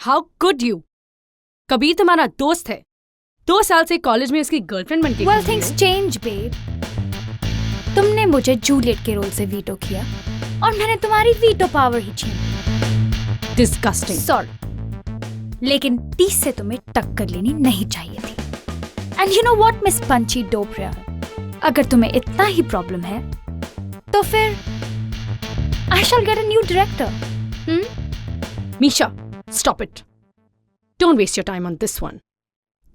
How could you? Kabir तुम्हारा दोस्त है, 2 साल से कॉलेज में उसकी गर्लफ्रेंड बन के। Well, things change, babe. तुमने मुझे जूलियट के रोल से वीटो किया और मैंने तुम्हारी वीटो पावर ही छीनी। डिस्गस्टिंग। सॉरी, लेकिन 30 से तुम्हें टक्कर लेनी नहीं चाहिए थी। And you know what miss Panchi Dopariya, अगर तुम्हें इतना ही प्रॉब्लम है तो फिर I shall get a new director. Misha, stop it. Don't waste your time on this one.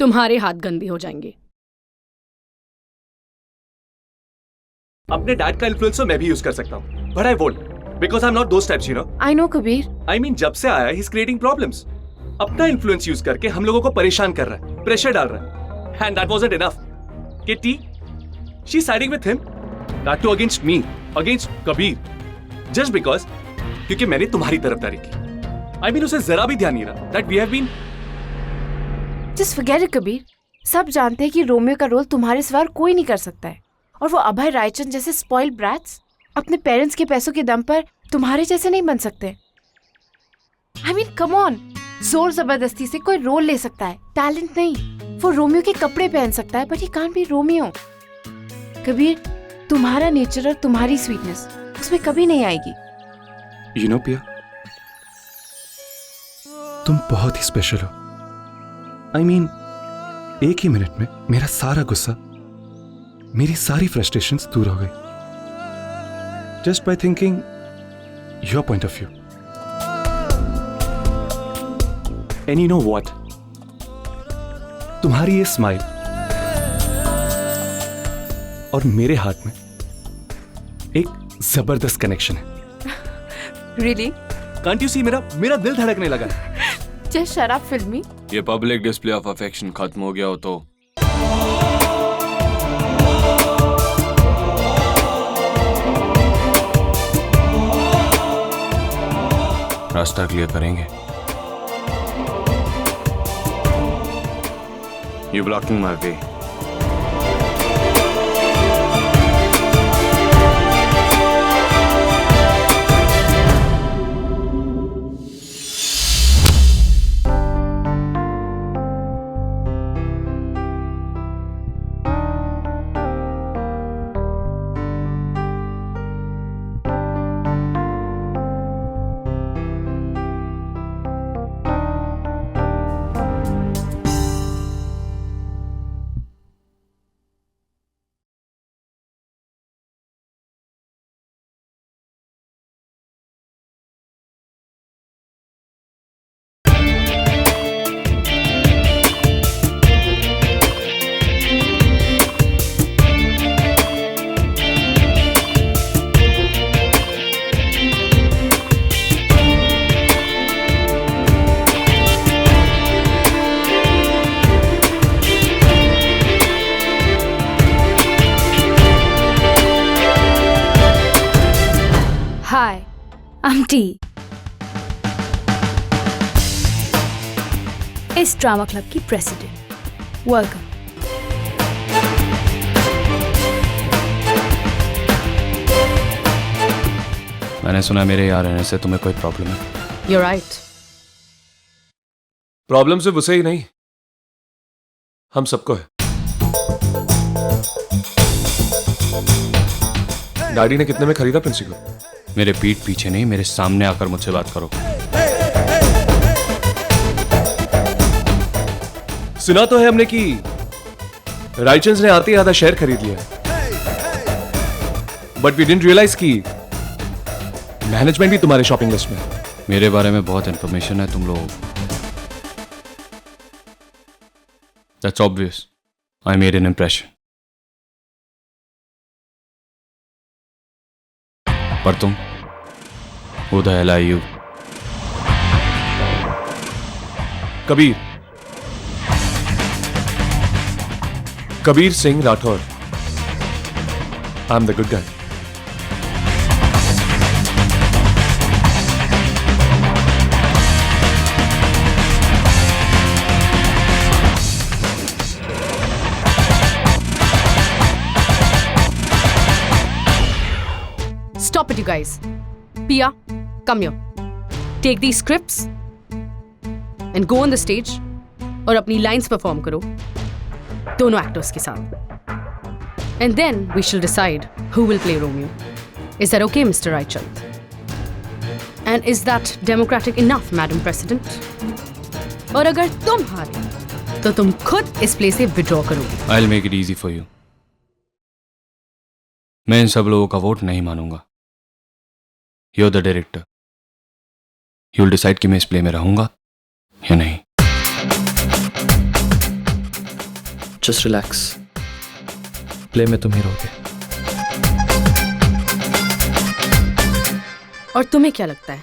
तुम्हारे हाथ गंदे हो जाएंगे। अपने डैड का इन्फ्लुएंस मैं भी यूज कर सकता हूँ, but I won't because I am not those types, you know. I know Kabir. I mean जब से आया ही इज क्रिएटिंग प्रॉब्लम्स। अपना इन्फ्लुएंस यूज करके हम लोगों को परेशान कर रहा है, प्रेशर डाल रहा है। And that wasn't enough. Kitty, she is siding with him, that too against me, against Kabir, just because क्योंकि मैंने तुम्हारी तरफदारी की। आई मीन उसे जरा भी ध्यान नहीं रहा that we have been. Just forget it Kabir. सब जानते हैं कि रोमियो का रोल तुम्हारे सिवा कोई नहीं कर सकता है, और वो अभय रायचंद जैसे स्पॉइल्ड ब्रैट्स अपने पेरेंट्स के पैसों के दम पर तुम्हारे जैसे नहीं बन सकते। आई मीन कम ऑन, जोर जबरदस्ती से कोई रोल ले सकता है, टैलेंट नहीं। वो रोमियो के कपड़े पहन सकता है, but he can't be Romeo. Kabir, तुम्हारा नेचर और तुम्हारी स्वीटनेस उसमें कभी नहीं आएगी। यू नो पिया, तुम बहुत ही स्पेशल हो। आई मीन एक ही मिनट में मेरा सारा गुस्सा, मेरी सारी फ्रस्ट्रेशंस दूर हो गई, just by thinking your point of view. And you know what, तुम्हारी ये स्माइल और मेरे हाथ में एक जबरदस्त कनेक्शन है। रियली? कांट यू सी, मेरा दिल धड़कने लगा है। जस्ट शराब फिल्मी। ये पब्लिक डिस्प्ले ऑफ अफेक्शन खत्म हो गया हो तो रास्ता क्लियर करेंगे। You blocking my way. Hi, I'm T. इस ड्रामा क्लब की प्रेसिडेंट। वेलकम। मैंने सुना मेरे यहाँ रहने से तुम्हें कोई प्रॉब्लम है। You're right. प्रॉब्लम सिर्फ उसे ही नहीं, हम सबको है। डैडी ने कितने में खरीदा प्रिंसी को? मेरे पीठ पीछे नहीं, मेरे सामने आकर मुझसे बात करो। सुना तो है हमने कि रायचंद ने आते ही आधा शेयर खरीद लिया, बट वी डिडंट रियलाइज कि मैनेजमेंट भी तुम्हारे शॉपिंग लिस्ट में है। मेरे बारे में बहुत इंफॉर्मेशन है तुम लोग। That's obvious. I made an impression. पर तुम Who the hell are you? Kabir Singh Rathore. I'm the good guy. Stop it, you guys. Pia, come here. Take these scripts and go on the stage और अपनी lines perform करो दोनों actors के साथ. And then we शिल decide who will play Romeo. Is that okay mister Raichand? And is that democratic enough madam president? और अगर तुम हारे तो तुम खुद इस प्ले से विड्रॉ करोगे. I'll make it easy for you. मैं इन सब लोगों का वोट नहीं मानूंगा. You're the director. You'll decide कि मैं इस प्ले में रहूंगा या नहीं. Just relax. प्ले में तुम ही रहोगे. और तुम्हें क्या लगता है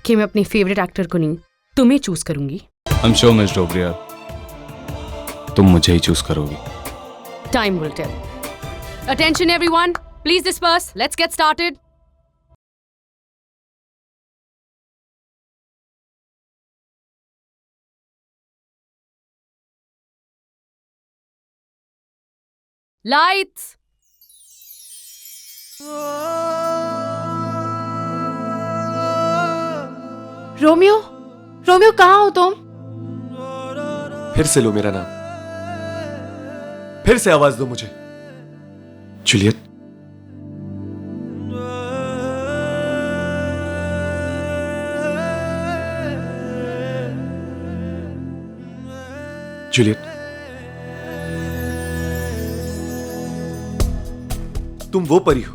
कि मैं अपने फेवरेट एक्टर को नहीं तुम्हें चूज करूंगी? I'm sure Miss Dobriyar, तुम मुझे ही चूज करोगी. Time will tell. Attention everyone, please disperse. Let's get started. Lights. Romeo, Romeo कहाँ हो तुम? फिर से लो मेरा नाम. फिर से आवाज दो मुझे. जूलियट. जूलियट, तुम वो परी हो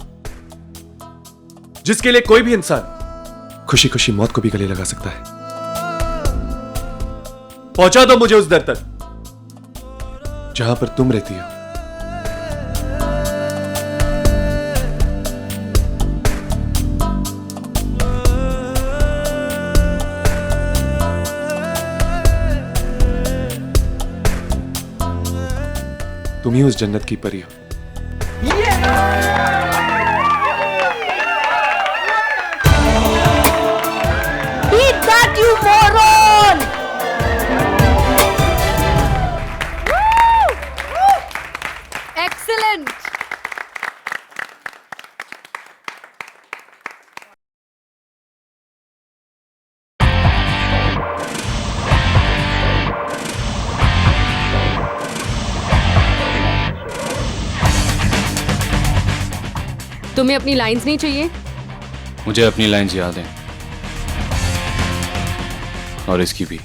जिसके लिए कोई भी इंसान खुशी खुशी मौत को भी गले लगा सकता है. पहुंचा दो मुझे उस दर तक जहां पर तुम रहती हो. तुम ही उस जन्नत की परी हो. Beat that, you moron! Excellent. तुम्हें अपनी लाइंस नहीं चाहिए? मुझे अपनी लाइंस याद हैं और इसकी भी.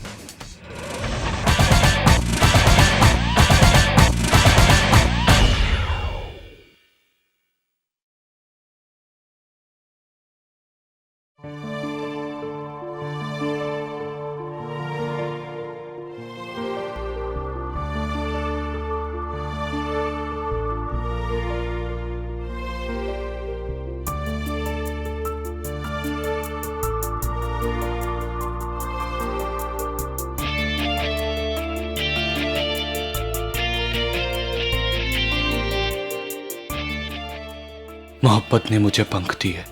मोहब्बत ने मुझे पंख दिए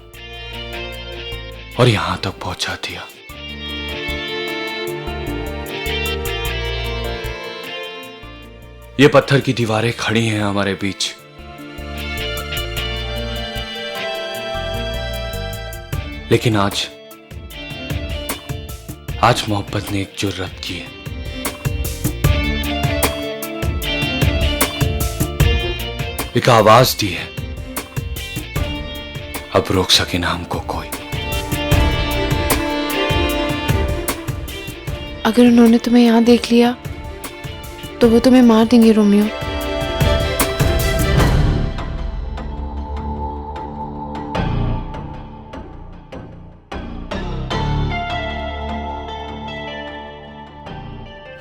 और यहां तक पहुंचा दिया. ये पत्थर की दीवारें खड़ी हैं हमारे बीच. लेकिन आज मोहब्बत ने एक जुर्रत की है. एक आवाज दी है. अब रोक सके ना हमको कोई. अगर उन्होंने तुम्हें यहाँ देख लिया तो वो तुम्हें मार देंगे रोमियो.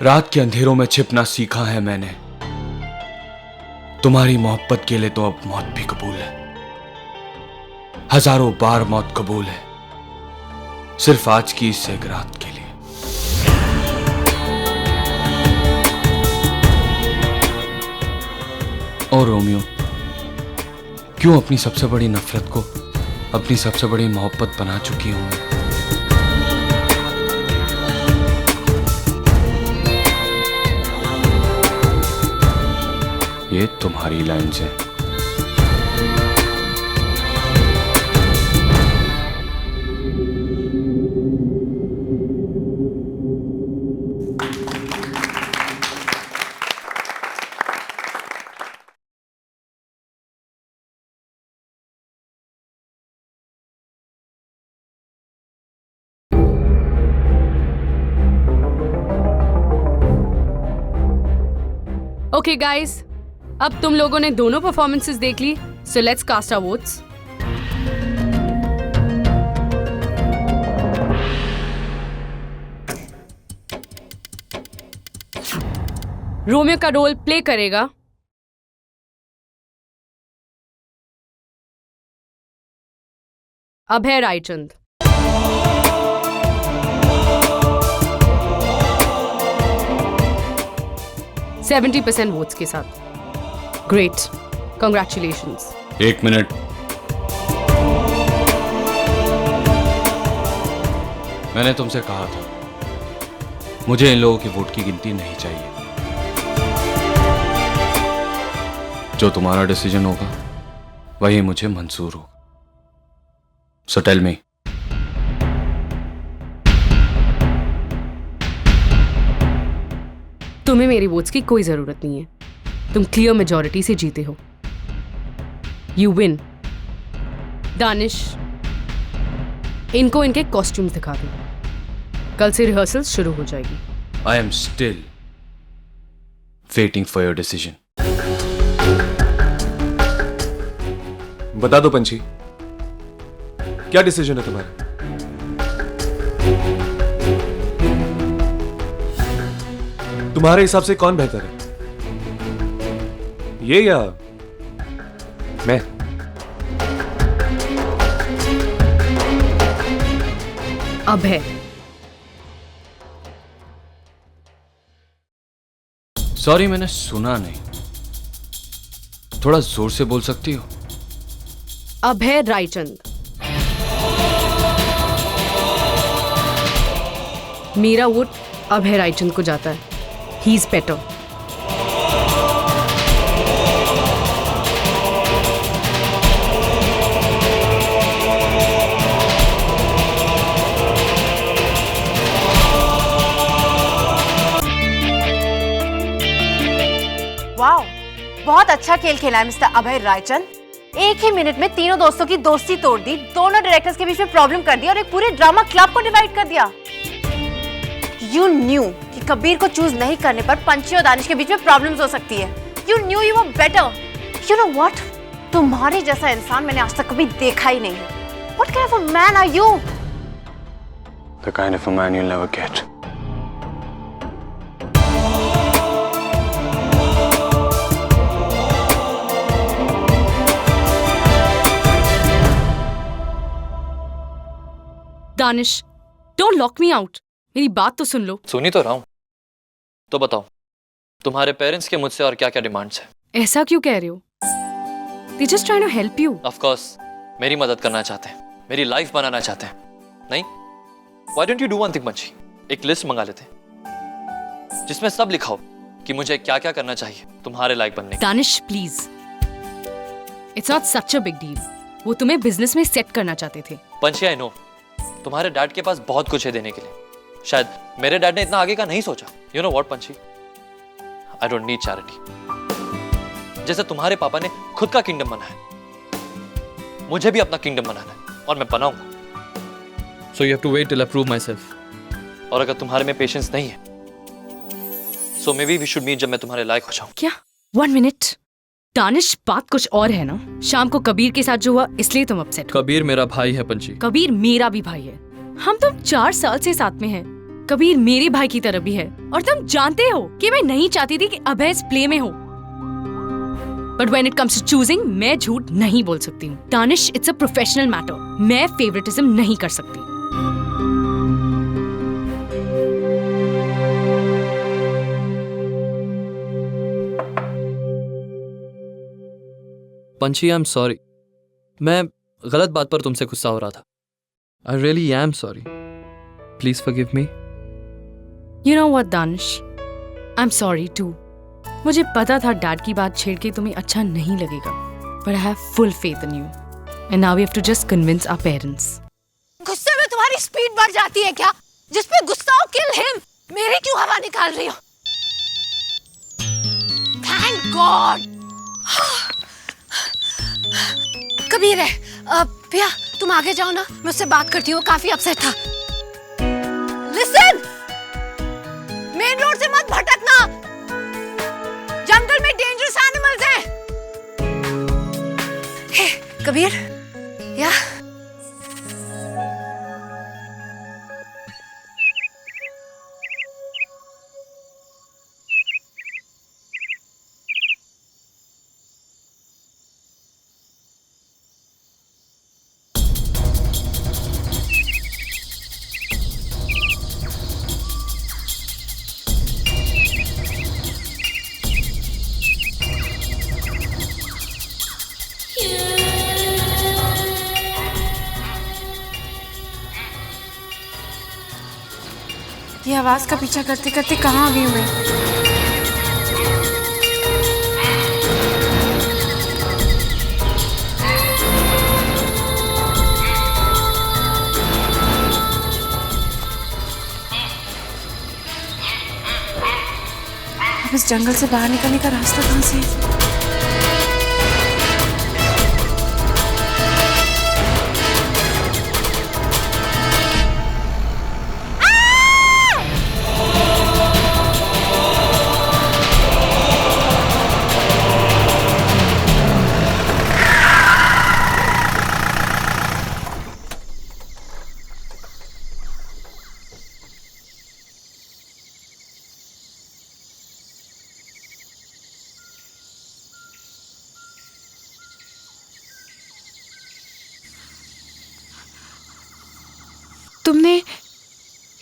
रात के अंधेरों में छिपना सीखा है मैंने. तुम्हारी मोहब्बत के लिए तो अब मौत भी कबूल है. हजारों बार मौत कबूल है सिर्फ आज की इस एक रात के लिए. और रोमियो, क्यों अपनी सबसे बड़ी नफरत को अपनी सबसे बड़ी मोहब्बत बना चुकी हूं. ये तुम्हारी लाइन्स है. ओके गाइस, अब तुम लोगों ने दोनों परफॉर्मेंसेस देख ली, so let's cast our votes. Romeo का रोल प्ले करेगा अभय रायचंद। %70 वोट्स के साथ। Great, congratulations. 1 मिनट। मैंने तुमसे कहा था मुझे इन लोगों की वोट की गिनती नहीं चाहिए। जो तुम्हारा डिसीजन होगा वही मुझे मंजूर होगा। सो टेल मी, तुम्हें मेरी वोट्स की कोई जरूरत नहीं है। तुम क्लियर मेजॉरिटी से जीते हो। You win. दानिश, इनको इनके कॉस्ट्यूम्स दिखा दो। कल से रिहर्सल शुरू हो जाएगी। I am still waiting for your decision. बता दो पंछी, क्या डिसीजन है तुम्हारा? तुम्हारे हिसाब से कौन बेहतर है, ये या मैं? अभय। सॉरी, मैंने सुना नहीं। थोड़ा जोर से बोल सकती हो? अभय रायचंद। मेरा वोट अभय रायचंद को जाता है। He is better. वाओ, बहुत अच्छा खेल खेला है मिस्टर अभय रायचंद। एक ही मिनट में तीनों दोस्तों की दोस्ती तोड़ दी, दोनों डायरेक्टर्स के बीच में प्रॉब्लम कर दिया और एक पूरे ड्रामा क्लब को डिवाइड कर दिया। यू न्यू कि कबीर को चूज नहीं करने पर पंछी और दानिश के बीच में प्रॉब्लम्स हो सकती है। You new you were better. You know what, तुम्हारे जैसा इंसान मैंने आज तक कभी देखा ही नहीं है। What kind of a man are you? The kind of a man you'll never get. Danish, don't lock me out. मेरी बात तो सुन लो। सुनी तो रहा हूं। तो बताओ, तुम्हारे पेरेंट्स के मुझसे और क्या क्या डिमांड्स हैं? ऐसा क्यों कह रहे हो? They just trying to help you. Of course मेरी मदद करना चाहते हैं, मेरी लाइफ बनाना चाहते हैं। नहीं, why don't you do one thing पंछी, एक लिस्ट मंगा लेते हैं जिसमें सब लिखा हो कि मुझे क्या क्या करना चाहिए तुम्हारे लायक बनने के। Danish please, it's not such a big deal. वो तुम्हें बिजनेस में सेट करना चाहते थे। पंछी, आई नो तुम्हारे डैड के पास बहुत कुछ है देने के लिए। शायद मेरे डैड ने इतना आगे का नहीं सोचा। यू नो व्हाट पंछी, आई डोंट नीड चैरिटी। जैसे तुम्हारे पापा ने खुद का किंगडम बनाया, मुझे भी अपना किंगडम बनाना है और मैं बनाऊंगा। So you have to wait till I prove myself. और अगर तुम्हारे में पेशेंस नहीं है, so maybe we should meet जब मैं तुम्हारे लायक हो जाऊं। क्या? 1 मिनट दानिश, बात कुछ और है ना। शाम को कबीर के साथ जो हुआ इसलिए तुम अपसेट हो। कबीर मेरा भाई है पंछी। कबीर मेरा भी भाई है। हम तुम 4 साल से साथ में हैं। कबीर मेरे भाई की तरह भी है और तुम जानते हो कि मैं नहीं चाहती थी कि अभय इस प्ले में हो। But when it comes to choosing, मैं झूठ नहीं बोल सकती हूँ। Danish, it's a professional matter. मैं फेवरेटिज्म नहीं कर सकती। पंछी, आई एम सॉरी। मैं गलत बात पर तुमसे गुस्सा हो रहा था। I really am sorry. Please forgive me. You know what, Danish? I'm sorry too. मुझे पता था डैड की बात छेड़ के तुम्हें अच्छा नहीं लगेगा, but I have full faith in you. And now we have to just convince our parents. गुस्से में तुम्हारी स्पीड बढ़ जाती है क्या? जिस पे गुस्सा हो, kill him. मेरी क्यों हवा निकाल रही हो? Thank God. कबीर है। भैया तुम आगे जाओ ना, मैं उससे बात करती हूँ, काफी अपसेट था। लिसन, मेन रोड से मत भटकना, जंगल में डेंजरस एनिमल्स हैं। हे कबीर, या ये आवाज का पीछा करते करते कहाँ आ गई हूँ मैं? अब इस जंगल से बाहर निकलने का रास्ता कहाँ से है? तुमने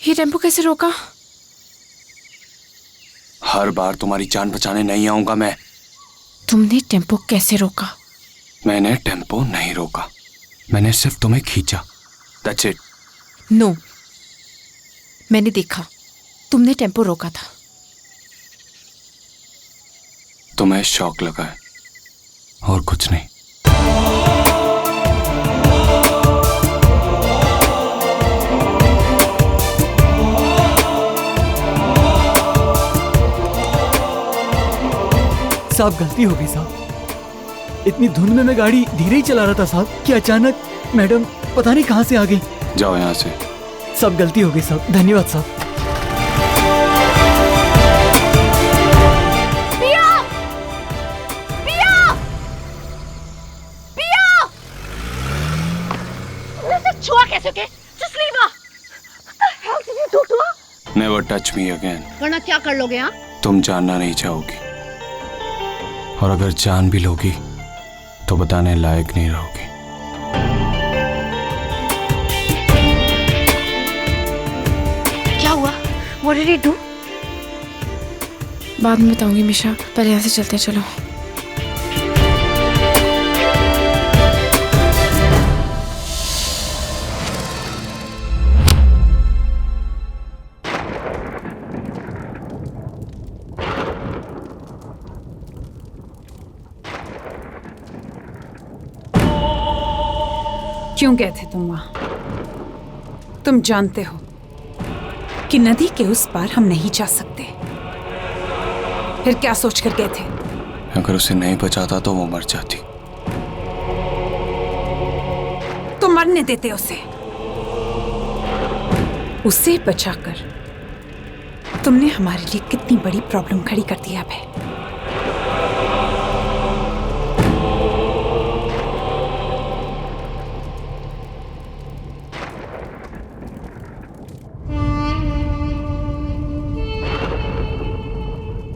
ये टेम्पो कैसे रोका? हर बार तुम्हारी जान बचाने नहीं आऊंगा मैं। तुमने टेम्पो कैसे रोका? मैंने टेम्पो नहीं रोका, मैंने सिर्फ तुम्हें खींचा। That's it. नो, मैंने देखा, तुमने टेम्पो रोका था। तुम्हें शौक लगा है और कुछ नहीं। साहब गलती हो गई साहब, इतनी धुंध में मैं गाड़ी धीरे ही चला रहा था साहब कि अचानक मैडम पता नहीं कहां से आ गई। जाओ यहाँ से। सब गलती हो गई साहब, धन्यवाद साहब। पिया! पिया! पिया! तुमने उसे छुआ कैसे के? Just leave her! What the hell did you do to her? Never touch me again. वरना क्या कर लोगे हाँ? तुम जानना नहीं चाहोगी, और अगर जान भी लोगी तो बताने लायक नहीं रहोगी। क्या हुआ? What did he do? बाद में बताऊंगी मिशा, पहले यहाँ से चलते हैं, चलो। क्यों गए थे तुम वहां? तुम जानते हो कि नदी के उस पार हम नहीं जा सकते। फिर क्या सोचकर गए थे? अगर उसे नहीं बचाता तो वो मर जाती। तो मरने देते उसे। उसे बचाकर तुमने हमारे लिए कितनी बड़ी प्रॉब्लम खड़ी कर दी अब है।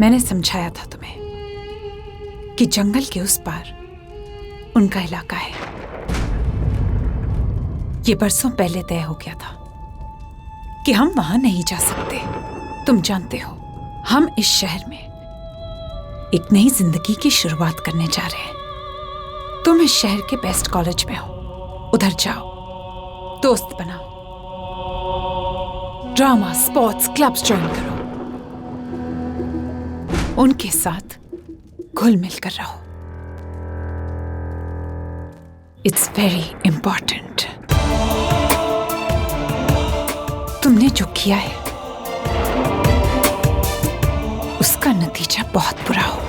मैंने समझाया था तुम्हें कि जंगल के उस पार उनका इलाका है। ये बरसों पहले तय हो गया था कि हम वहां नहीं जा सकते। तुम जानते हो, हम इस शहर में एक नई जिंदगी की शुरुआत करने जा रहे हैं। तुम इस शहर के बेस्ट कॉलेज में हो, उधर जाओ, दोस्त बनाओ, ड्रामा, स्पोर्ट्स, क्लब्स ज्वाइन करो, उनके साथ घुल मिल कर रहो। It's very important. तुमने जो किया है नेचर बहुत बुरा हो।